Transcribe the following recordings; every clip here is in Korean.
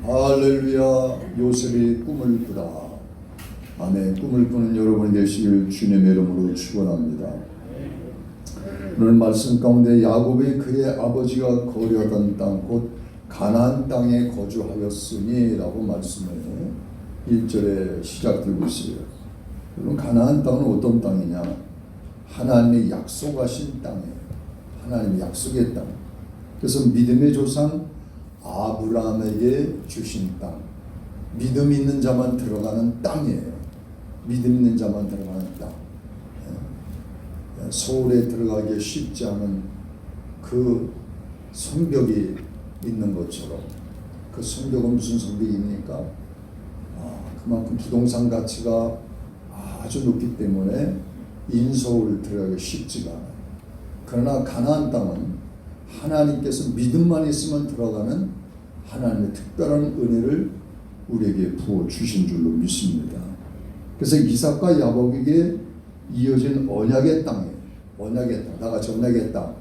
할렐루야. 요셉이 꿈을 꾸다. 아멘. 꿈을 꾸는 여러분이 되시길 주님의 이름으로 축원합니다. 오늘 말씀 가운데 야곱이 그의 아버지가 거류하던 땅 곧 가나안 땅에 거주하였으니 라고 말씀을 1절에 시작되고 있어요. 그럼 가나안 땅은 어떤 땅이냐? 하나님이 약속하신 땅이에요. 하나님이 약속의 땅. 그래서 믿음의 조상 아브라함에게 주신 땅, 믿음 있는 자만 들어가는 땅이에요. 믿음 있는 자만 들어가는 땅. 서울에 들어가기 쉽지 않은 그 성벽이 있는 것처럼, 그 성벽은 무슨 성벽입니까? 그만큼 부동산 가치가 아주 높기 때문에 인서울 들어가기 쉽지가 않아요. 그러나 가나안 땅은 하나님께서 믿음만 있으면 들어가는 하나님의 특별한 은혜를 우리에게 부어주신 줄로 믿습니다. 그래서 이삭과 야곱에게 이어진 언약의 땅이에요. 언약의 땅. 다 같이 언약의 땅.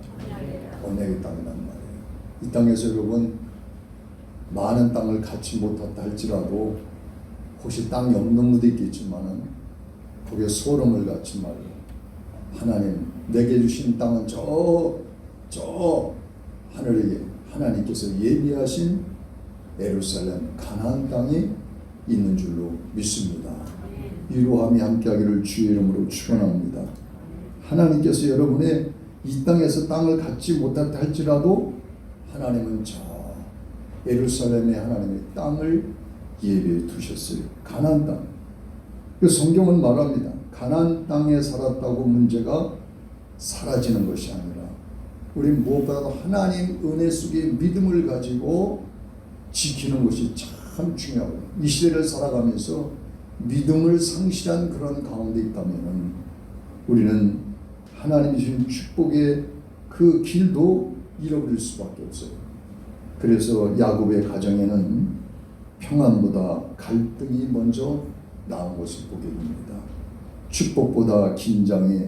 언약의 땅이란 말이에요. 이 땅에서 여러분 많은 땅을 갖지 못했다 할지라도 혹시 땅이 없는 분도 있겠지만은 거기에 소름을 갖지 말고 하나님 내게 주신 땅은 저 하늘에 하나님께서 예비하신 예루살렘 가나안 땅이 있는 줄로 믿습니다. 위로함이 함께하기를 주의 이름으로 축원합니다. 하나님께서 여러분의 이 땅에서 땅을 갖지 못했다 할지라도 하나님은 저 예루살렘의 하나님의 땅을 예비해 두셨어요. 가나안 땅. 그 성경은 말합니다. 가나안 땅에 살았다고 문제가 사라지는 것이 아니라 우리 무엇보다도 하나님 은혜 속에 믿음을 가지고 지키는 것이 참 중요하고, 이 시대를 살아가면서 믿음을 상실한 그런 가운데 있다면 우리는 하나님이 주신 축복의 그 길도 잃어버릴 수밖에 없어요. 그래서 야곱의 가정에는 평안보다 갈등이 먼저 나온 것을 보게 됩니다. 축복보다 긴장이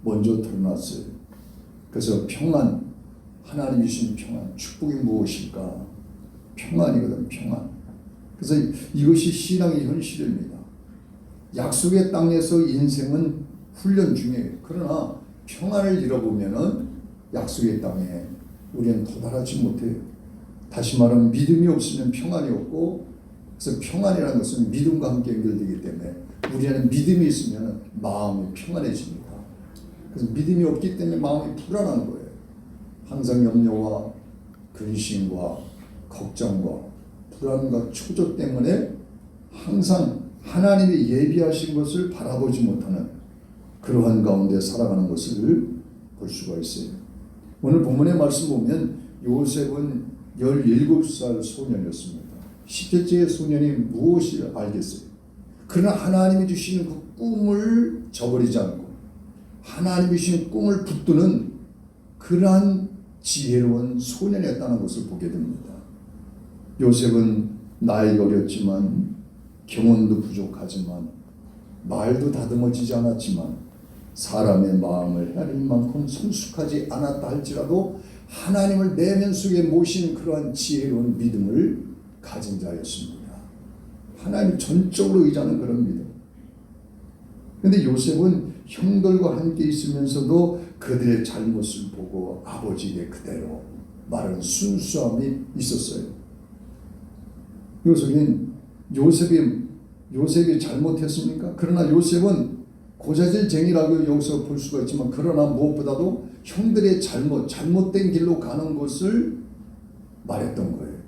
먼저 드러났어요. 그래서 평안, 하나님이 주신 평안, 축복이 무엇일까? 평안이거든, 평안. 그래서 이것이 신앙의 현실입니다. 약속의 땅에서 인생은 훈련 중이에요. 그러나 평안을 잃어보면은 약속의 땅에 우리는 도달하지 못해요. 다시 말하면 믿음이 없으면 평안이 없고, 그래서 평안이라는 것은 믿음과 함께 연결되기 때문에 우리는 믿음이 있으면 마음이 평안해집니다. 그래서 믿음이 없기 때문에 마음이 불안한 거예요. 항상 염려와 근심과 걱정과 불안과 초조 때문에 항상 하나님이 예비하신 것을 바라보지 못하는 그러한 가운데 살아가는 것을 볼 수가 있어요. 오늘 본문의 말씀 보면 요셉은 17살 소년이었습니다. 10대째 소년이 무엇을 알겠어요? 그러나 하나님이 주시는 그 꿈을 저버리지 않고 하나님이 주신 꿈을 붙드는 그러한 지혜로운 소년이었다는 것을 보게 됩니다. 요셉은 나이가 어렸지만 경험도 부족하지만 말도 다듬어지지 않았지만 사람의 마음을 헤아릴 만큼 성숙하지 않았다 할지라도 하나님을 내면 속에 모신 그러한 지혜로운 믿음을 가진 자였습니다. 하나님 전적으로 의지하는 그런 믿음. 그런데 요셉은 형들과 함께 있으면서도 그들의 잘못을 보고 아버지에게 그대로 말하는 순수함이 있었어요. 요셉이 잘못했습니까? 그러나 요셉은 고자질쟁이라고 여기서 볼 수가 있지만, 그러나 무엇보다도 형들의 잘못된 길로 가는 것을 말했던 거예요.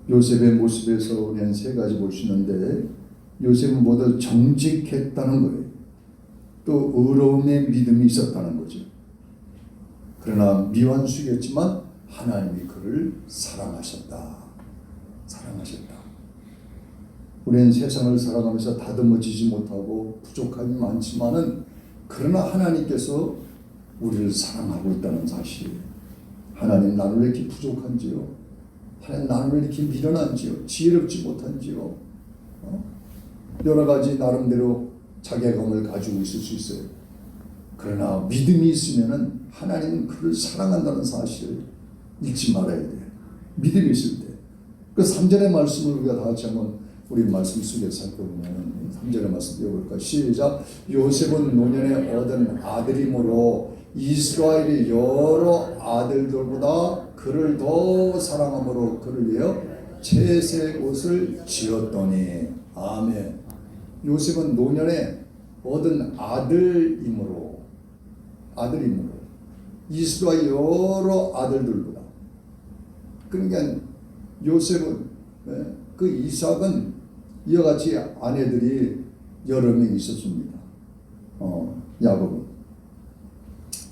요셉의 모습에서 우리는 세 가지 볼 수 있는데, 요셉은 모두 정직했다는 거예요. 또 의로움의 믿음이 있었다는 거죠. 그러나 미완수였지만 하나님이 그를 사랑하셨다. 우리는 세상을 살아가면서 다듬어지지 못하고 부족함이 많지만은, 그러나 하나님께서 우리를 사랑하고 있다는 사실이에요. 하나님 나를 왜 이렇게 부족한지요? 하나님 나를 왜 이렇게 미련한지요? 지혜롭지 못한지요? 여러 가지 나름대로 자괴감을 가지고 있을 수 있어요. 그러나 믿음이 있으면은 하나님은 그를 사랑한다는 사실을 잊지 말아야 돼요. 믿음이 있을 때. 그 3절의 말씀을 우리가 다 같이 한번 우리 말씀 속에서 살펴보면 3절의 말씀 읽어볼까? 시작. 요셉은 노년에 얻은 아들이므로 이스라엘의 여러 아들들보다 그를 더 사랑함으로 그를 위하여 채색 옷을 지었더니. 아멘. 요셉은 노년에 얻은 아들이므로 이스라엘 여러 아들들보다, 그러니까 요셉은, 그 이삭은 이와 같이 아내들이 여러 명 있었습니다.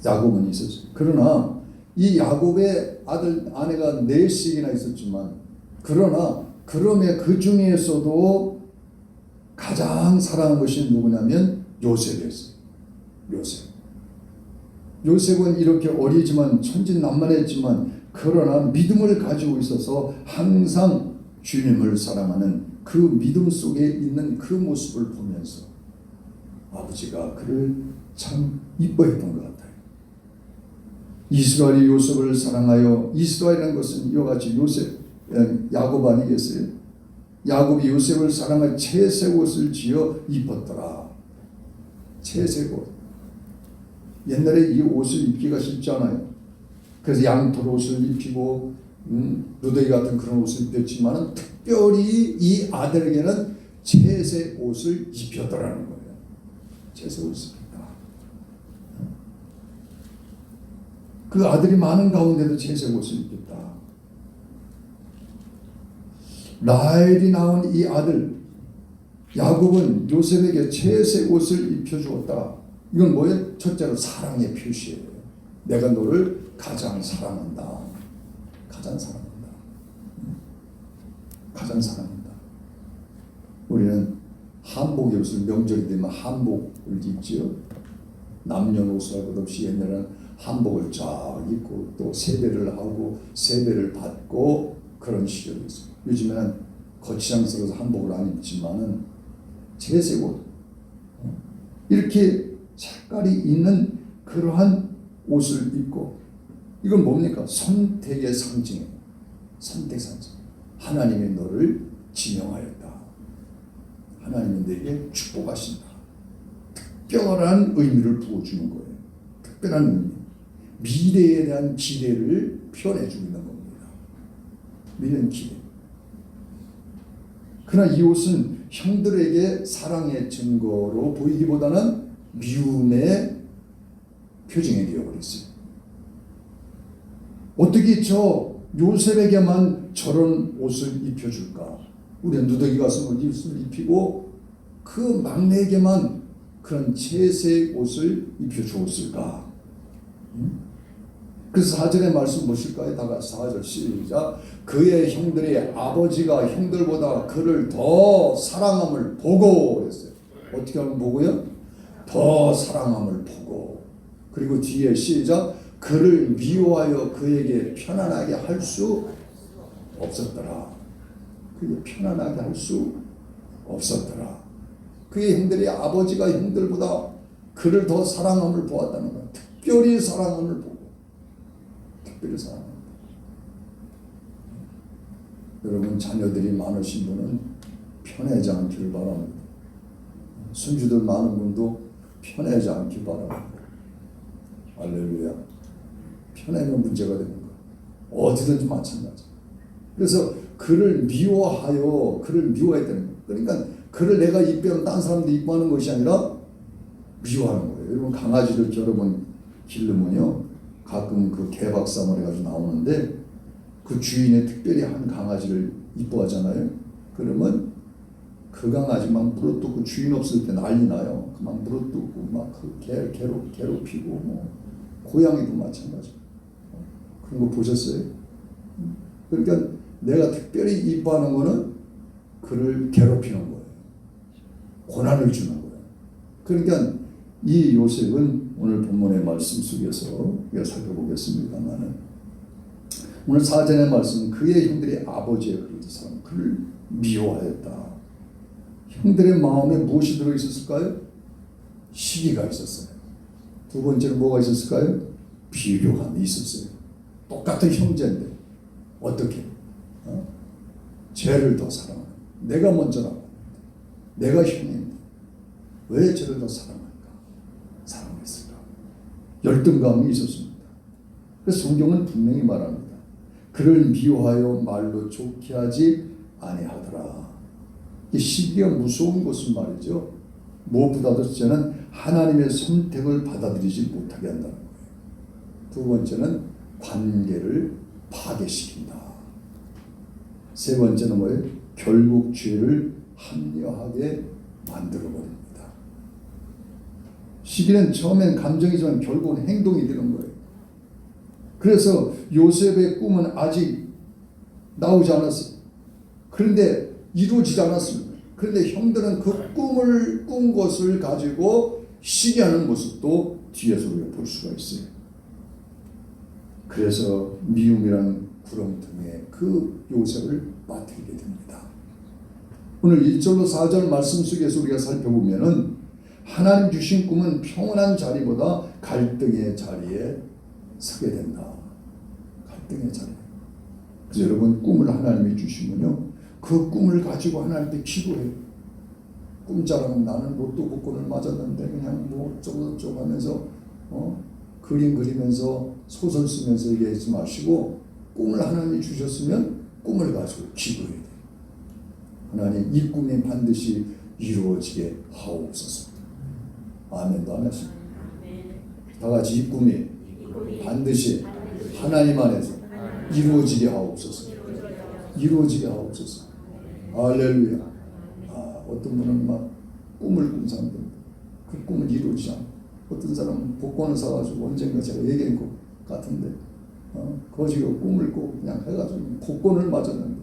야곱은 있었어요. 그러나 이 야곱의 아내가 넷씩이나 있었지만, 그럼에 그 중에서도 가장 사랑한 것이 누구냐면 요셉이었어요. 요셉은 이렇게 어리지만 천진난만했지만 그러나 믿음을 가지고 있어서 항상 주님을 사랑하는 그 믿음 속에 있는 그 모습을 보면서 아버지가 그를 참 이뻐했던 것 같아요. 이스라엘이 요셉을 사랑하여, 이스라엘이라는 것은 이와 같이 야곱 아니겠어요? 야곱이 요셉을 사랑하여 채색 옷을 지어 입었더라. 채색 옷. 옛날에 이 옷을 입기가 쉽지 않아요. 그래서 양털 옷을 입히고 누더기 같은 그런 옷을 입혔지만 특별히 이 아들에게는 채색 옷을 입혔더라는 거예요. 채색 옷을 입혔다. 그 아들이 많은 가운데도 채색 옷을 입혔다. 라헬이 낳은 이 아들 야곱은 요셉에게 채색 옷을 입혀주었다. 이건 뭐예요? 첫째로 사랑의 표시예요. 내가 너를 가장 사랑한다. 가장 사랑한다. 우리는 한복 옷을 명절이 되면 한복을 입지요. 남녀노소 할 것 없이 옛날에는 한복을 쫙 입고 또 세배를 하고 세배를 받고 그런 시절이었어요. 요즘에는 거치장스러워서 한복을 안 입지만은 채색 옷, 이렇게 색깔이 있는 그러한 옷을 입고, 이건 뭡니까? 선택의 상징이에요. 선택 상징. 하나님이 너를 지명하였다. 하나님이 내게 축복하신다. 특별한 의미를 부어주는 거예요. 특별한 의미. 미래에 대한 기대를 표현해주고 있는 겁니다. 미래는 기대. 그러나 이 옷은 형들에게 사랑의 증거로 보이기보다는 미움의 표징이 되어버렸어요. 어떻게 저 요셉에게만 저런 옷을 입혀줄까? 우리는 누더기 가슴 옷을 입히고 그 막내에게만 그런 채색 옷을 입혀주었을까? 그래서 4절의 말씀 보실까요? 다 같이 4절 시작. 그의 형들이 아버지가 형들보다 그를 더 사랑함을 보고 그랬어요. 어떻게 하면 보고요? 더 사랑함을 보고. 그리고 뒤에 시작. 그를 미워하여 그에게 편안하게 할 수 없었더라. 그에게 편안하게 할 수 없었더라. 그의 형들이 아버지가 형들보다 그를 더 사랑함을 보았다는 거야. 특별히 사랑함을 보고. 특별히 사랑합니다. 여러분 자녀들이 많으신 분은 편하지 않기를 바랍니다. 손주들 많은 분도 편하지 않기 바랍니다. 할렐루야. 편하면 문제가 되는 거예요. 어디든지 마찬가지. 그래서 그를 미워했다는 거예요. 그러니까 그를 내가 이뻐하면 다른 사람도 이뻐하는 것이 아니라 미워하는 거예요. 여러분 강아지를 여러분 기르면요, 가끔 그 개박삼을 해가지고 나오는데 그 주인이 특별히 한 강아지를 이뻐하잖아요. 그러면 그 강아지만 물어뜯고 주인 없을 때 난리 나요. 그만 물어뜯고 막 그 괴롭히고 뭐 고양이도 마찬가지. 그런 거 보셨어요? 그러니까 내가 특별히 이뻐하는 거는 그를 괴롭히는 거예요. 고난을 주는 거예요. 그러니까 이 요셉은 오늘 본문의 말씀 속에서 우리가 살펴보겠습니다만은, 오늘 4절의 말씀, 그의 형들이 아버지의 그릇처럼 그를 미워하였다. 형들의 마음에 무엇이 들어있었을까요? 시기가 있었어요. 두 번째로 뭐가 있었을까요? 비교감이 있었어요. 똑같은 형제인데 어떻게? 쟤를 더 사랑하는, 내가 먼저라고, 내가 형인데 왜 쟤를 더 사랑할까? 사랑했을까? 열등감이 있었습니다. 그래서 성경은 분명히 말합니다. 그를 미워하여 말로 좋게 하지 아니하더라. 이 시기가 무서운 것은 말이죠. 무엇보다도 저는 하나님의 선택을 받아들이지 못하게 한다는 거예요. 두 번째는 관계를 파괴시킨다. 세 번째는 뭐예요? 결국 죄를 합리화하게 만들어버립니다. 시기는 처음엔 감정이지만 결국은 행동이 되는 거예요. 그래서 요셉의 꿈은 아직 나오지 않았어요. 그런데 이루어지지 않았습니다. 그런데 형들은 그 꿈을 꾼 것을 가지고 시기하는 모습도 뒤에서 우리가 볼 수가 있어요. 그래서 미움이라는 구렁텅이에 그 요셉을 빠뜨리게 됩니다. 오늘 1절로 4절 말씀 속에서 우리가 살펴보면은 하나님 주신 꿈은 평온한 자리보다 갈등의 자리에 서게 된다. 갈등의 자리. 그래서 여러분 꿈을 하나님이 주시면요, 그 꿈을 가지고 하나님께 기도해요. 꿈자랑은 나는 로또 복권을 맞았는데 그냥 뭐 어쩌고저쩌고 하면서 그림 그리면서 소설 쓰면서 얘기하지 마시고 꿈을 하나님이 주셨으면 꿈을 가지고 기도해야 돼요. 하나님 이 꿈이 반드시 이루어지게 하옵소서. 아멘도 안 하십니다. 다 같이 이 꿈이 반드시 하나님 안에서 이루어지게 하옵소서. 이루어지게 하옵소서. 할렐루야. 어떤 분은 막 꿈을 꾼 사람들, 그 꿈을 이루지 않고, 어떤 사람은 복권을 사가지고 언젠가 제가 얘기한 것 같은데 거지가 꿈을 꾸고 그냥 해가지고 복권을 맞았는데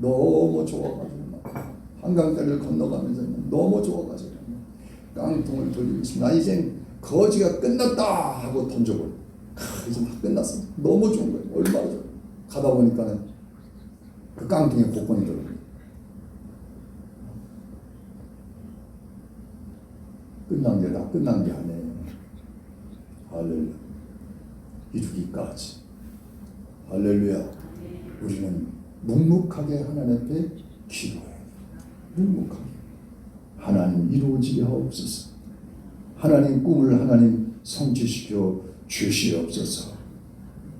너무 좋아가지고 막 한강다리를 건너가면서 너무 좋아가지고 깡통을 돌리고 있습니다. 이젠 거지가 끝났다 하고 던져버려. 이제 다 끝났어. 너무 좋은 거예요. 얼마나 좋아. 가다 보니까는 그 깡통에 복권이 들어요. 끝난 게 다 끝난 게 아니에요. 할렐루야. 이루기까지. 할렐루야. 우리는 묵묵하게 하나님 앞에 기도해야 돼요. 묵묵하게. 하나님 이루어지게 하옵소서. 하나님 꿈을 하나님 성취시켜 주시옵소서.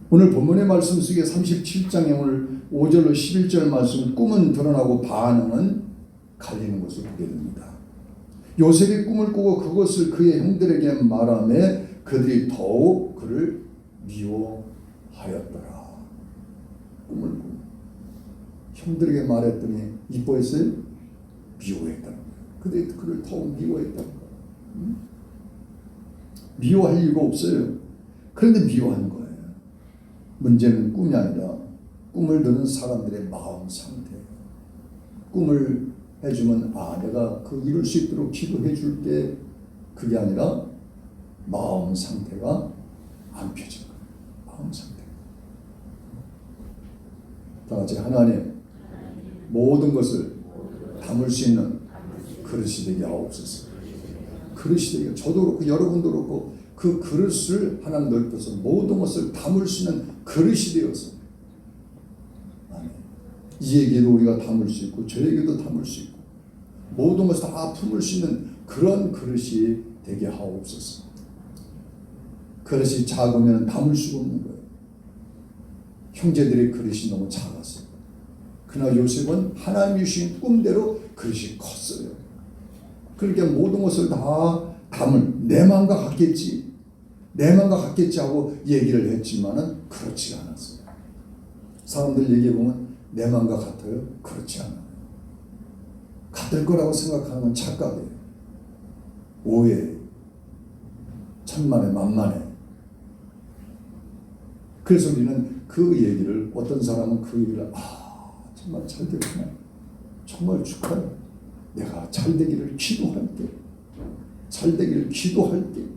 오늘 본문의 말씀 속에 37장에 오늘 5절로 11절 말씀, 꿈은 드러나고 반응은 갈리는 것을 보게 됩니다. 요셉이 꿈을 꾸고 그것을 그의 형들에게 말하며 그들이 더욱 그를 미워하였더라. 꿈을 꾸고 형들에게 말했더니 이뻐했어요? 미워했다는 거예요. 그들이 그를 더욱 미워했다는 거예요. 미워할 이유가 없어요. 그런데 미워하는 거예요. 문제는 꿈이 아니라 꿈을 드는 사람들의 마음 상태. 꿈을 해주면 내가 그 이룰 수 있도록 기도해 줄게. 그게 아니라 마음 상태가 안 펴진 거예요. 마음 상태. 다 같이 하나님 모든 것을 담을 수 있는 그릇이 되게 하옵소서. 그릇이 되게, 저도 그렇고 여러분도 그렇고 그 그릇을 하나님 넓혀서 모든 것을 담을 수 있는 그릇이 되어서 이 얘기도 우리가 담을 수 있고 저 얘기도 담을 수 있고 모든 것을 다 품을 수 있는 그런 그릇이 되게 하옵소서. 그릇이 작으면 담을 수가 없는 거예요. 형제들의 그릇이 너무 작았어요. 그러나 요셉은 하나님이 주신 꿈대로 그릇이 컸어요. 그러니까 모든 것을 다 담을, 내 마음과 같겠지, 내 마음과 같겠지 하고 얘기를 했지만은 그렇지가 않았어요. 사람들 얘기해보면 내 마음과 같아요? 그렇지 않아요. 같을 거라고 생각하는 건 착각이에요. 오해예요. 천만에 만만해. 그래서 우리는 그 얘기를, 어떤 사람은 그 얘기를 정말 잘 됐구나, 정말 축하해, 내가 잘 되기를 기도할게, 잘 되기를 기도할게,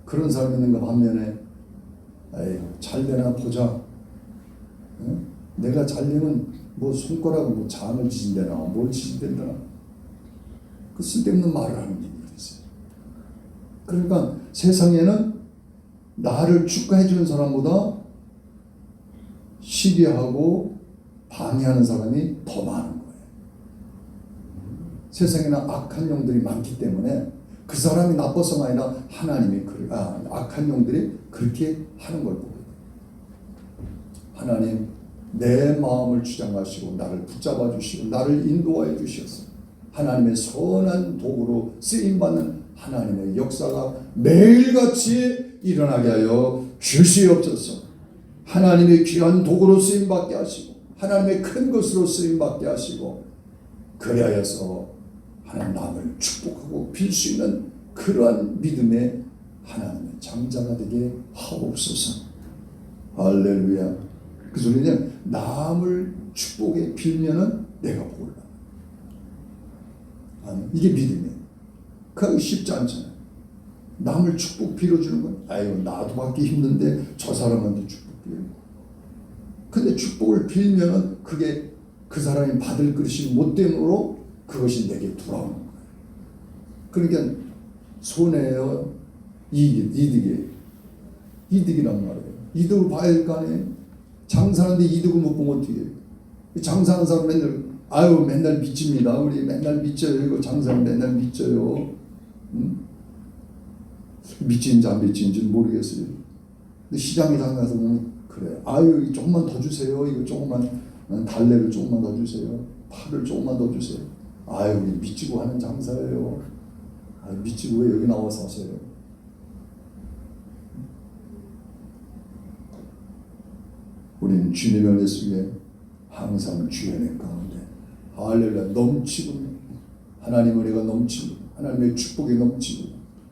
그런 사람이 있는가 반면에 잘 되나 보자, 내가 잘 되면 뭐 손가락으로 뭐 장을 지진대나 뭘 지진댄다나, 그 쓸데없는 말을 하는 분들이 있어요. 그러니까 세상에는 나를 축하해 주는 사람보다 시기하고 방해하는 사람이 더 많은 거예요. 세상에는 악한 영들이 많기 때문에 그 사람이 나빠서가 아니라 하나님이 악한 영들이 그렇게 하는 걸 보거든요. 하나님 내 마음을 주장하시고 나를 붙잡아 주시고 나를 인도하여 주셔서 하나님의 선한 도구로 쓰임받는 하나님의 역사가 매일같이 일어나게 하여 주시옵소서. 하나님의 귀한 도구로 쓰임받게 하시고 하나님의 큰 것으로 쓰임받게 하시고 그리하여서 하나님 남을 축복하고 빌 수 있는 그러한 믿음의 하나님의 장자가 되게 하옵소서. 할렐루야. 그 소리는 남을 축복에 빌면은 내가 복을 받아. 이게 믿음이에요. 그거 쉽지 않잖아요. 남을 축복 빌어주는 건 아유 나도 받기 힘든데 저 사람한테 축복 빌고. 근데 축복을 빌면은 그게 그 사람이 받을 그릇이 못됨으로 그것이 내게 돌아오는 거예요. 그러니까 손해요, 이득이란 말이에요. 이득을 봐야 될 거 아니에요. 장사하는데 이득을 못 보면 어떻게 해요? 장사하는 사람 맨날 빚집니다. 우리 맨날 빚져요. 이거 장사는 맨날 빚져요. 빚지는지 안 빚지는지 모르겠어요. 근데 시장에 가서 보면 그래. 아유 조금만 더 주세요. 이거 조금만 달래를 조금만 더 주세요. 파를 조금만 더 주세요. 아유 우리 빚지고 하는 장사예요. 아유 빚지고 왜 여기 나와서 하세요? 우리는 주님의 은혜 속에 항상 주의 은혜 가운데 할렐루야 넘치고 하나님의 은혜가 넘치고 하나님의 축복이 넘치고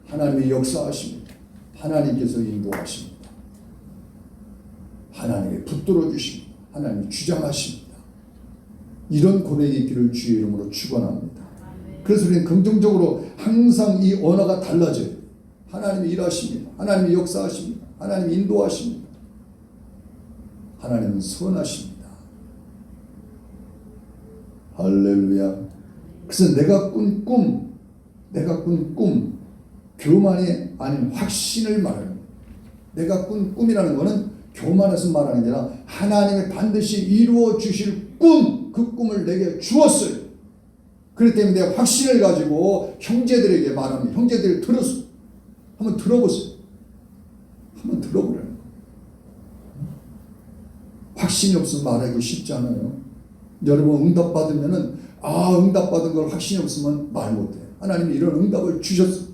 하나님의 역사하십니다. 하나님께서 인도하십니다. 하나님의 붙들어 주십니다. 하나님이 주장하십니다. 이런 고백이 있기를 주의 이름으로 축원합니다. 그래서 우리는 긍정적으로 항상 이 언어가 달라져요. 하나님이 일하십니다. 하나님이 역사하십니다. 하나님이 인도하십니다. 하나님은 선하십니다. 할렐루야. 그래서 내가 꾼 꿈, 교만이 아닌 확신을 말합니다. 내가 꾼 꿈이라는 것은 교만해서 말하는 게 아니라 하나님이 반드시 이루어 주실 꿈, 그 꿈을 내게 주었어요. 그렇기 때문에 내가 확신을 가지고 형제들에게 말합니다. 형제들이 한번 들어보세요. 한번 들어보라는 거예요. 확신이 없으면 말하기 쉽지 않아요. 여러분 응답받으면은 응답받은 걸 확신이 없으면 말 못해요. 하나님이 이런 응답을 주셨어요.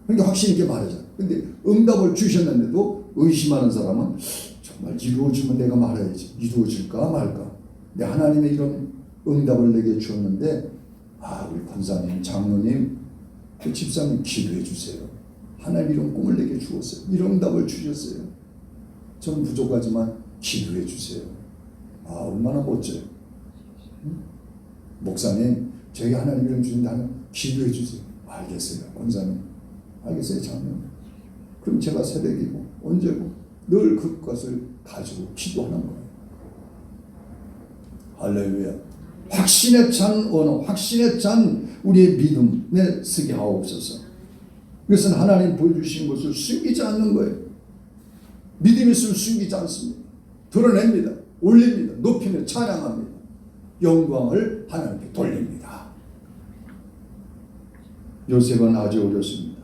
그러니까 확신 있게 말하잖아요. 근데 응답을 주셨는데도 의심하는 사람은 정말 이루어지면 내가 말해야지. 이루어질까 말까. 근데 하나님의 이런 응답을 내게 주었는데 우리 권사님, 장로님, 그 집사님 기도해 주세요. 하나님 이런 꿈을 내게 주었어요. 이런 응답을 주셨어요. 전 부족하지만 기도해 주세요. 얼마나 멋져요. 목사님 저에게 하나님 이런 주신다면 기도해 주세요. 알겠어요. 권사님 알겠어요. 장로님. 그럼 제가 새벽이고 언제고 늘 그것을 가지고 기도하는 거예요. 할렐루야. 확신에 찬 언어, 확신에 찬 우리의 믿음에 쓰게 하옵소서. 그것은 하나님 보여주신 것을 숨기지 않는 거예요. 믿음이 있으면 숨기지 않습니다. 드러냅니다. 올립니다. 높이며 찬양합니다. 영광을 하나님께 돌립니다. 요셉은 아주 어렸습니다.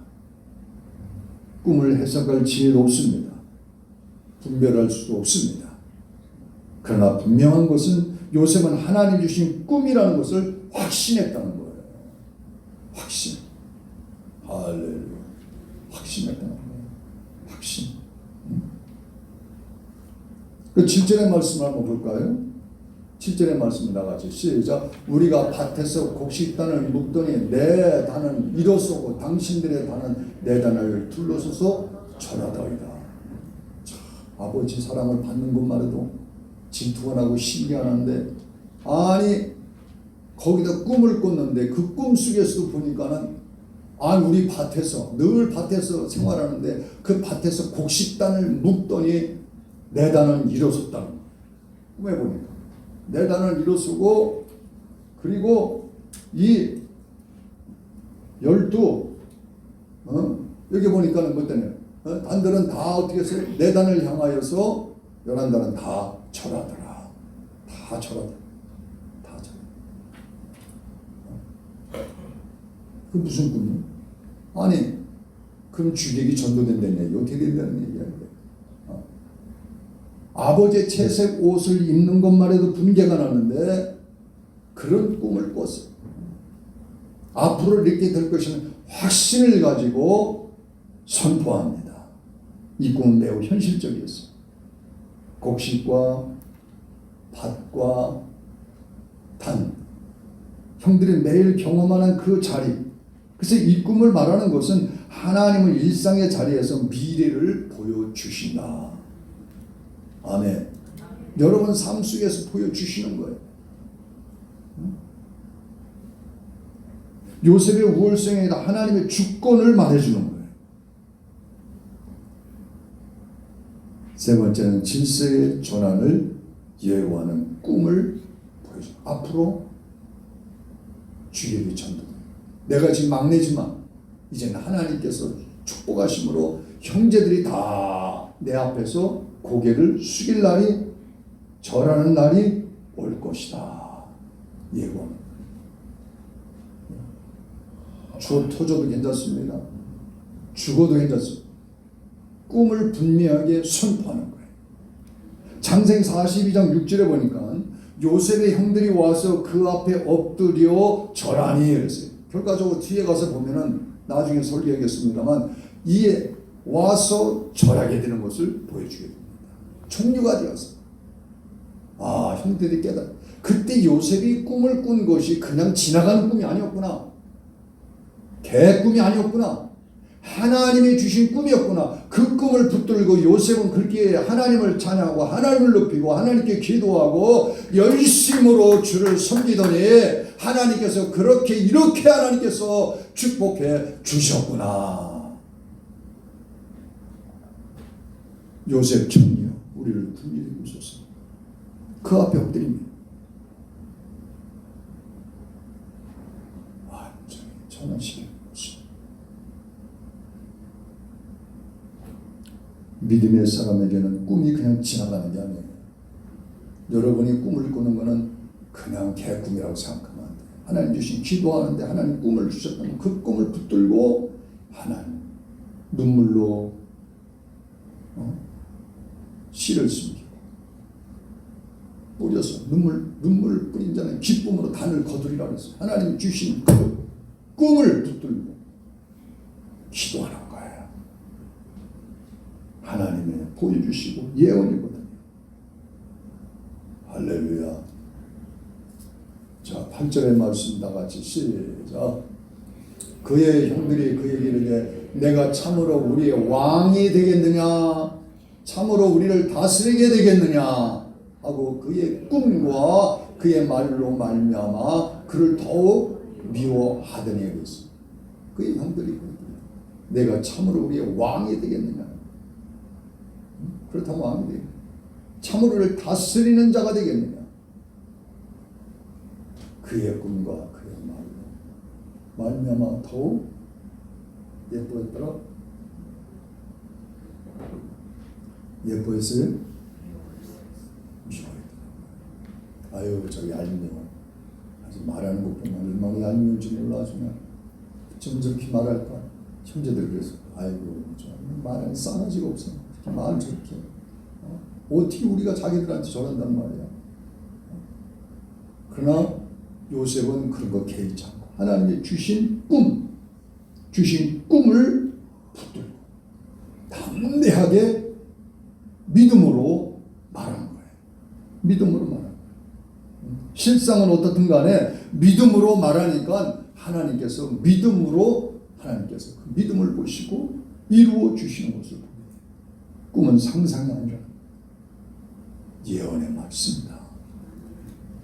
꿈을 해석할 지혜도 없습니다. 분별할 수도 없습니다. 그러나 분명한 것은 요셉은 하나님 주신 꿈이라는 것을 확신했다는 거예요. 확신. 할렐루야. 확신했다는 거예요. 확신. 그 7절의 말씀을 한번 볼까요? 7절의 말씀을 나가죠. 시작. 우리가 밭에서 곡식단을 묵더니 내 단은 이로소고 당신들의 단은 내 단을 둘러서서 절하더이다. 아버지 사랑을 받는 것만 해도 질투가 나고 신기가 나는데 거기다 꿈을 꿨는데 그 꿈 속에서도 보니까는 우리 밭에서 늘 밭에서 생활하는데 그 밭에서 곡식단을 묵더니 내 단은 일어섰다는 거예요. 꿈에 보니까 내 단을 일어서고 그리고 이 12 여기 보니까는 뭐 때문에 단들은 다 어떻게 했어요? 내 단을 향하여서 11단은 다 절하더라. 다 절하다. 다 절하. 그 무슨 꿈이야? 아니, 그럼 주객이 전도된다는 얘기 어떻게 된다는 얘기야? 아버지의 채색 옷을 입는 것만 해도 분개가 나는데 그런 꿈을 꿨어요. 앞으로 이렇게 될 것이라는 확신을 가지고 선포합니다. 이 꿈은 매우 현실적이었어요. 곡식과 밭과 단, 형들이 매일 경험하는 그 자리. 그래서 이 꿈을 말하는 것은 하나님은 일상의 자리에서 미래를 보여주신다. 아멘. 여러분 삶 속에서 보여주시는 거예요. 요셉의 우월성에 하나님의 주권을 말해주는 거예요. 세 번째는 질서의 전환을 예고하는 꿈을 보여줘. 앞으로 주객이 전도. 내가 지금 막내지만 이제는 하나님께서 축복하심으로 형제들이 다 내 앞에서 고개를 숙일 날이, 절하는 날이 올 것이다. 예고하는. 터져도 괜찮습니다. 죽어도 괜찮습니다. 꿈을 분명하게 선포하는 거예요. 창세기 42장 6절에 보니까 요셉의 형들이 와서 그 앞에 엎드려 절하니 그랬어요. 결과적으로 뒤에 가서 보면은 나중에 설교하겠습니다만 이에 와서 절하게 되는 것을 보여주게 됩니다. 종류가 되었어요. 아, 형들이 깨달아. 그때 요셉이 꿈을 꾼 것이 그냥 지나가는 꿈이 아니었구나. 개꿈이 아니었구나. 하나님이 주신 꿈이었구나. 그 꿈을 붙들고 요셉은 그렇게 하나님을 찬양하고 하나님을 높이고 하나님께 기도하고 열심으로 주를 섬기더니 하나님께서 그렇게 이렇게 하나님께서 축복해 주셨구나. 요셉 청이여 우리를 긍휼히 여기소서. 그 앞에 엎드립니다. 완전히 전환시키는 것이. 믿음의 사람에게는 꿈이 그냥 지나가는 게 아니에요. 여러분이 꿈을 꾸는 것은 그냥 개꿈이라고 생각하면 안 돼요. 하나님 주신 기도하는데 하나님 꿈을 주셨다면 그 꿈을 붙들고 하나님 눈물로 씨를 숨기고 뿌려서 눈물을 뿌린 자는 기쁨으로 단을 거두리라 그랬어요. 하나님 주신 그 꿈을 붙들고 기도하는 거예요. 하나님의 보여주시고 예언이거든요. 할렐루야. 자, 8절의 말씀 다 같이 시작. 그의 형들이 그에게 이르되 내가 참으로 우리의 왕이 되겠느냐, 참으로 우리를 다스리게 되겠느냐 하고 그의 꿈과 그의 말로 말미암아 그를 더욱 미워하더니 그랬습니다. 그의 형들이 내가 참으로 우리의 왕이 되겠느냐. 그렇다면 왕이 되겠느냐. 참으로 우리를 다스리는 자가 되겠느냐. 그의 꿈과 그의 말로 말미암아 더욱 예뻐했더라. 예뻐했어요? 미워했더라. 아유 저기 얄미워. 아주 말하는 것 보면 얼마나 얄미운지 몰라. 주면 좀 저렇게 말할까. 형제들 그래서 아이고 말은 싸가지가 없어. 말 저렇게 어떻게 우리가 자기들한테 저런단 말이야. 그러나 요셉은 그런 거 개의치 않고 하나님이 주신 꿈을 붙들고 담대하게 믿음으로 말하는 거예요. 믿음으로 말하는 거예요. 실상은 어떻든 간에 믿음으로 말하니까 하나님께서 그 믿음을 보시고 이루어 주시는 것을 봅니다. 꿈은 상상이 아니라 예언의 말씀이다.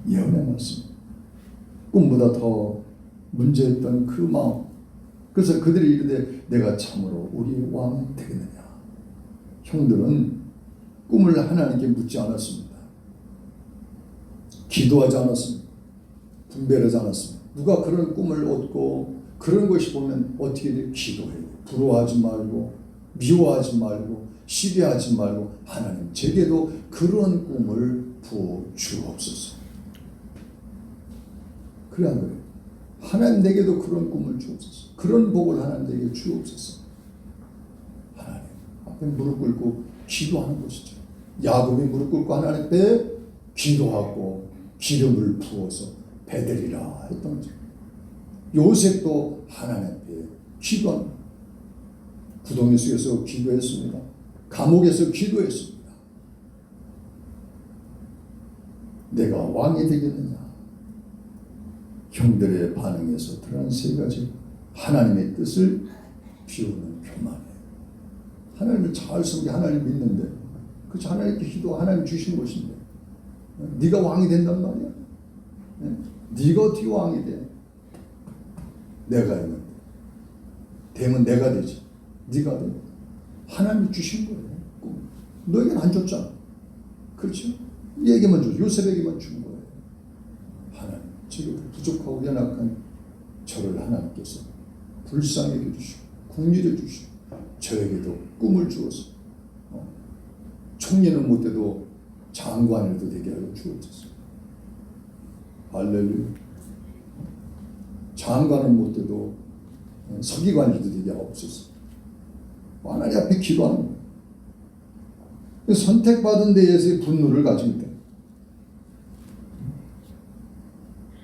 예언의 말씀. 꿈보다 더 문제였던 그 마음. 그래서 그들이 이르되 내가 참으로 우리의 왕이 되겠느냐. 형들은 꿈을 하나님께 묻지 않았습니다. 기도하지 않았습니다. 분별하지 않았습니다. 누가 그런 꿈을 얻고 그런 것이 보면 어떻게 돼? 기도해요. 부러워하지 말고 미워하지 말고 시비하지 말고 하나님 제게도 그런 꿈을 부어 주옵소서. 그래 안 그래? 하나님 내게도 그런 꿈을 주옵소서. 그런 복을 하나님 내게 주옵소서. 하나님 앞에 무릎 꿇고 기도하는 것이죠. 야곱이 무릎 꿇고 하나님 앞에 기도하고 기름을 부어서 배들이라 했던 거죠. 요셉도 하나님 앞에 기도합니다. 구덩이 속에서 기도했습니다. 감옥에서 기도했습니다. 내가 왕이 되겠느냐? 형들의 반응에서 드러난 세 가지 하나님의 뜻을 비우는 교만이에요. 하나님을 잘 섬기 하나님 믿는데 그렇죠. 하나님께 기도 하나님 주신 것인데 네가 왕이 된단 말이야. 네가 어떻게 왕이 돼? 내가 있는데 되면 내가 되지. 네가 돼. 하나님이 주신 거예요. 너에게는 안 줬잖아. 그렇죠? 얘에게만 줘. 요셉에게만 준 거예요. 하나님 지금 부족하고 연약한 저를 하나님께서 불쌍히 여겨주시고 긍휼히 주시고 저에게도 꿈을 주어서 총리는 못해도 장관이라도 되게 하여 주옵소서. 할렐루야. 장관은 못해도 서기관이라도 되게 하옵소서. 하나님 앞에 기도하는 거예요. 선택받은 데에서의 분노를 가집니다.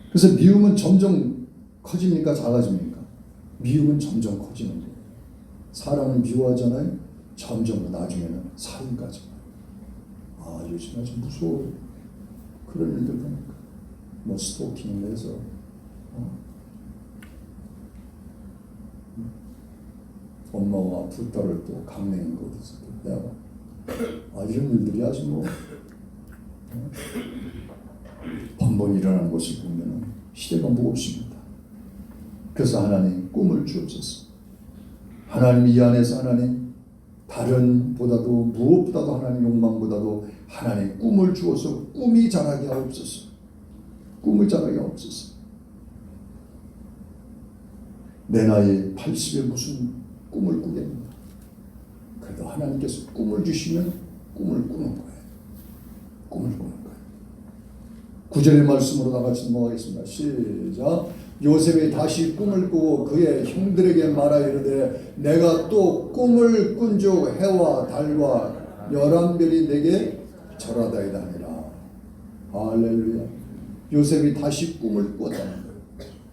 그래서 미움은 점점 커집니까? 작아집니까? 미움은 점점 커지는 거예요. 사람은 미워하잖아요. 점점 나중에는 살인까지. 아, 요즘 아주 무서워요. 그런 일들 보니까. 뭐 스토킹을 해서 엄마와 두 딸을 또 강내는 것에서 또 이런 일들이 아주 뭐 번번이 일어나는 것을 보면 시대가 무겁습니다. 그래서 하나님 꿈을 주옵소서. 하나님 이 안에서 하나님 다른 보다도 무엇보다도 하나님 욕망보다도 하나님 꿈을 주어서 꿈이 자라게 하옵소서. 꿈을 자라게 하옵소서. 내 나이 80에 무슨 꿈을 꾸겠는가. 그래도 하나님께서 꿈을 주시면 꿈을 꾸는 거예요. 꿈을 꾸는 거예요. 9절의 말씀으로 나같이 넘어가겠습니다. 시작. 요셉이 다시 꿈을 꾸고 그의 형들에게 말하 이르되 내가 또 꿈을 꾼즉 해와 달과 11별이 내게 절하다이다 하니라. 할렐루야. 요셉이 다시 꿈을 꿨다는 거예요.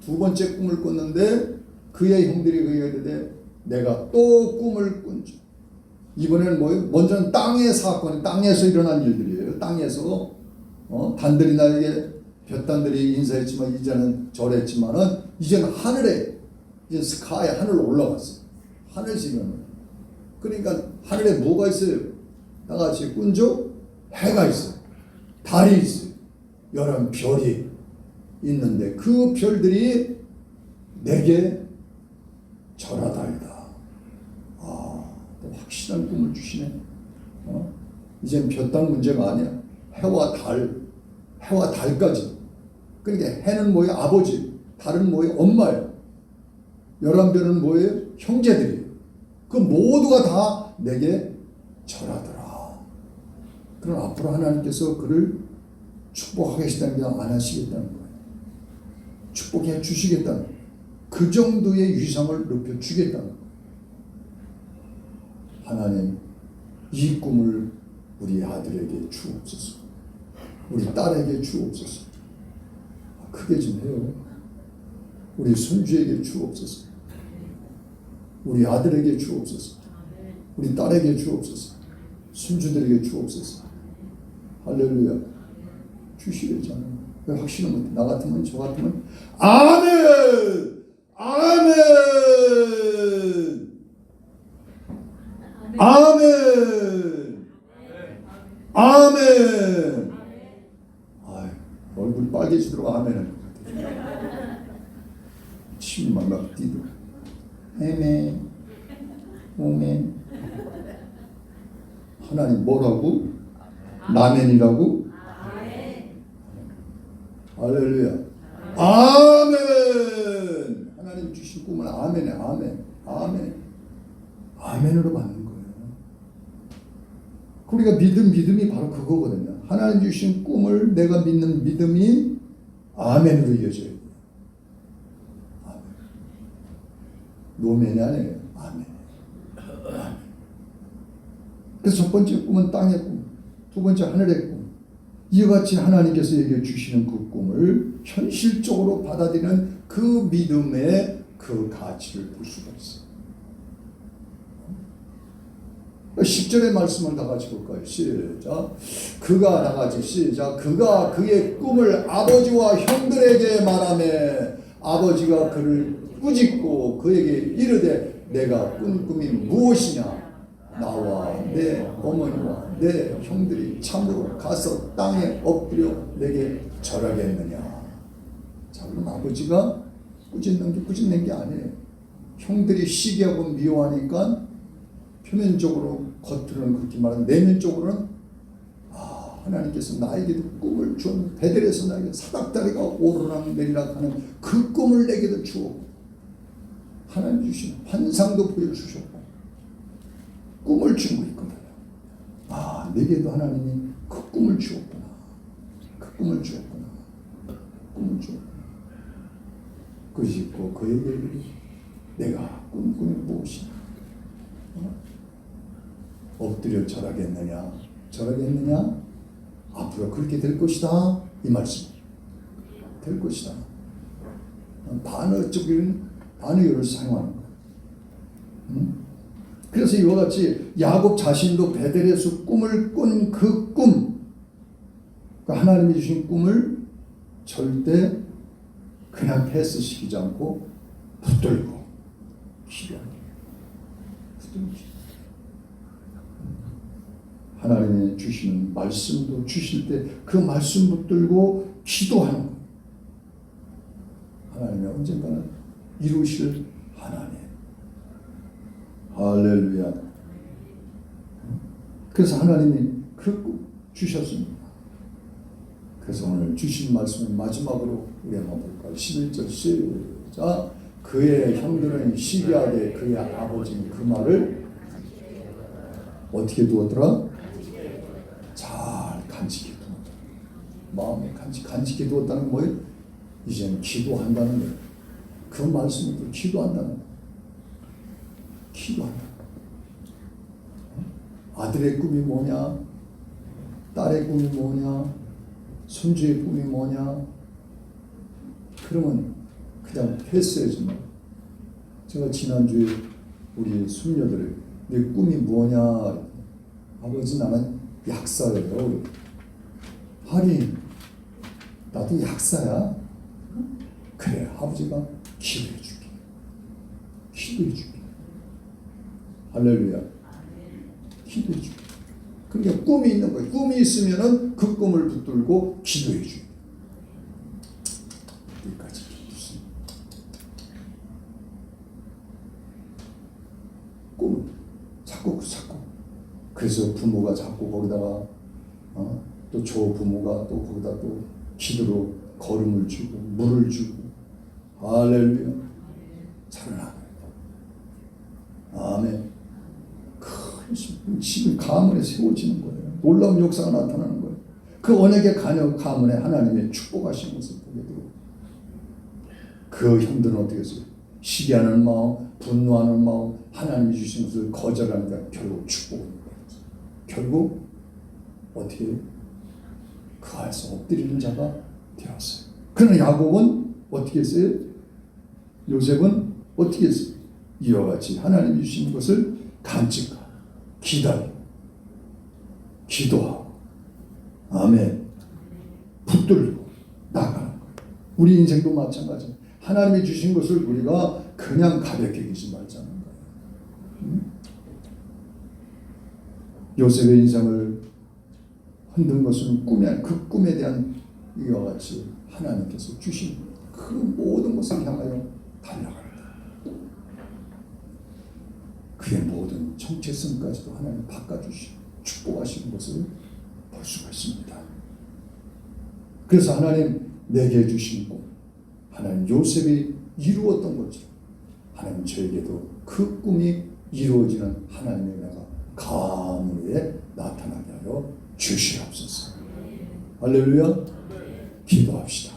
두 번째 꿈을 꿨는데 그의 형들이 그에게 이르되 내가 또 꿈을 꾼즉. 이번에는 뭐예요? 먼저는 땅의 사건이 땅에서 일어난 일들이에요. 땅에서 단들이 나에게 볕단들이 인사했지만 이제는 절했지만은 이제는 하늘에 이제 스카이 하늘로 올라갔어요. 하늘에서 일어나는. 그러니까 하늘에 뭐가 있어요? 나같이 꾼적 해가 있어요. 달이 있어요. 11별이 있는데 그 별들이 내게 절하다이다. 또 확실한 꿈을 주시네. 이젠 볕단 문제가 아니야. 해와 달까지. 그러니까 해는 뭐예요? 아버지. 달은 뭐예요? 엄마예요. 11별은 뭐예요? 형제들이에요. 그 모두가 다 내게 절하더라. 그럼 앞으로 하나님께서 그를 축복하겠다는 게 안 하시겠다는 거예요. 축복해 주시겠다는 거예요. 그 정도의 위상을 높여주겠다는 거예요. 하나님 이 꿈을 우리 아들에게 주옵소서. 우리 딸에게 주옵소서. 크게 좀 해요. 우리 손주에게 주옵소서. 우리 아들에게 주옵소서. 우리 딸에게 주옵소서. 손주들에게 주옵소서. 할렐루야. 주시겠잖아요. 왜 확신을 못해? 나 같으면 저 같으면 아멘! 아멘! 아멘! 아멘! 아유, 얼굴이 빨개지도록 아멘을 침이 막 뛰도록 아멘, 오멘. 하나님 뭐라고? 라멘이라고? 할렐루야. 아멘. 하나님 주신 꿈을 아멘에 아멘. 아멘. 아멘으로 받는 거예요. 우리가 믿음이 바로 그거거든요. 하나님 주신 꿈을 내가 믿는 믿음이 아멘으로 이어져야 돼요. 아멘. 노멘이 아니에요. 아멘. 아멘. 그래서 첫 번째 꿈은 땅의 꿈, 두 번째 하늘의 꿈. 이와 같이 하나님께서 얘기해 주시는 그 꿈을 현실적으로 받아들이는 그 믿음의 그 가치를 볼 수가 있어요. 10절의 말씀을 다 같이 볼까요? 시작. 그가 다 같이 시작. 그가 그의 꿈을 아버지와 형들에게 말하며 아버지가 그를 꾸짖고 그에게 이르되 내가 꾼 꿈이 무엇이냐? 나와 내 어머니와 내 형들이 참으로 가서 땅에 엎드려 내게 절하겠느냐? 자, 그럼 아버지가 꾸짖는 게 아니에요. 형들이 시기하고 미워하니까 표면적으로 겉으로는 그렇게 말하는 내면적으로는 하나님께서 나에게도 꿈을 준 베델에서 나에게 사닥다리가 오르락 내리락 하는 그 꿈을 내게도 주었고 하나님 주신 환상도 보여주셨고 꿈을 주고 있거든요. 내게도 하나님이 그 꿈을 주었구나. 그 꿈을 주었구나. 꿈을 주었구나. 그리고 그에게 내가 꾼 꿈이 무엇이냐? 엎드려 절하겠느냐? 절하겠느냐? 앞으로 그렇게 될 것이다. 이 말씀. 될 것이다. 반어적인 반의어를 사용하는 거예요. 그래서 이와 같이 야곱 자신도 베델에서 꿈을 꾼 그 꿈, 하나님이 주신 꿈을 절대 그냥 패스시키지 않고 붙들고 기도하는 거예요. 하나님이 주시는 말씀도 주실 때 그 말씀 붙들고 기도하는 거예요. 하나님이 언젠가는 이루실 하나님. 할렐루야. 그래서 하나님이 그 꿈 주셨습니다. 그래서 오늘 주신 말씀을 마지막으로 우리 한번 볼까요? 11절 시작. 그의 형들은 시기하되 그의 아버지는 그 말을 어떻게 두었더라? 잘 간직해 두었다. 마음에 간직해 두었다는 건 뭐예요? 이제는 기도한다는 거예요. 그 말씀을 기도한다는 거예요. 기도한다. 아들의 꿈이 뭐냐? 딸의 꿈이 뭐냐? 손주의 꿈이 뭐냐? 그러면 그냥 패스해주면 제가 지난주에 우리 손녀들을 내 꿈이 뭐냐? 아버지 나는 약사예요. 하리 나도 약사야. 그래 아버지가 기도해 줄게. 기도해 줄게. 할렐루야. 기도해 줄게. 그러니까 꿈이 있는 거예요. 꿈이 있으면은 그 꿈을 붙들고 기도해 줘요. 여기까지 무슨 꿈 자꾸. 그래서 부모가 자꾸 거기다가 또 저 부모가 또 거기다 또 기도로 걸음을 주고 물을 주고 할렐루야. 살아나요. 아멘. 큰 집이 가문에 세워지는 거예요. 놀라운 역사가 나타나는 거예요. 그 언약의 가문에 하나님의 축복하신 것을 보게 되고 그 형들은 어떻게 했어요? 시기하는 마음, 분노하는 마음, 하나님이 주신 것을 거절하니까 결국 축복을 받았어요. 결국 어떻게 그 안에서 엎드리는 자가 되었어요. 그러나 야곱은 어떻게 했어요? 요셉은 어떻게 했어요? 이와 같이 하나님이 주신 것을 간직하고 기다리고 기도하고 아멘 붙들고 나가는 거예요. 우리 인생도 마찬가지예요. 하나님이 주신 것을 우리가 그냥 가볍게 여기지 말자는 거예요. 요셉의 인생을 흔든 것은 꿈이 아니라 그 꿈에 대한 이와 같이 하나님께서 주신 그 모든 것을 향하여 달려간다. 그의 모든 정체성까지도 하나님 바꿔주시고 축복하시는 것을 볼 수가 있습니다. 그래서 하나님 내게 주신 꿈, 하나님 요셉이 이루었던 거죠. 하나님 저에게도 그 꿈이 이루어지는 하나님의 은혜가 가문에 나타나게 하여 주시옵소서. 할렐루야. 기도합시다.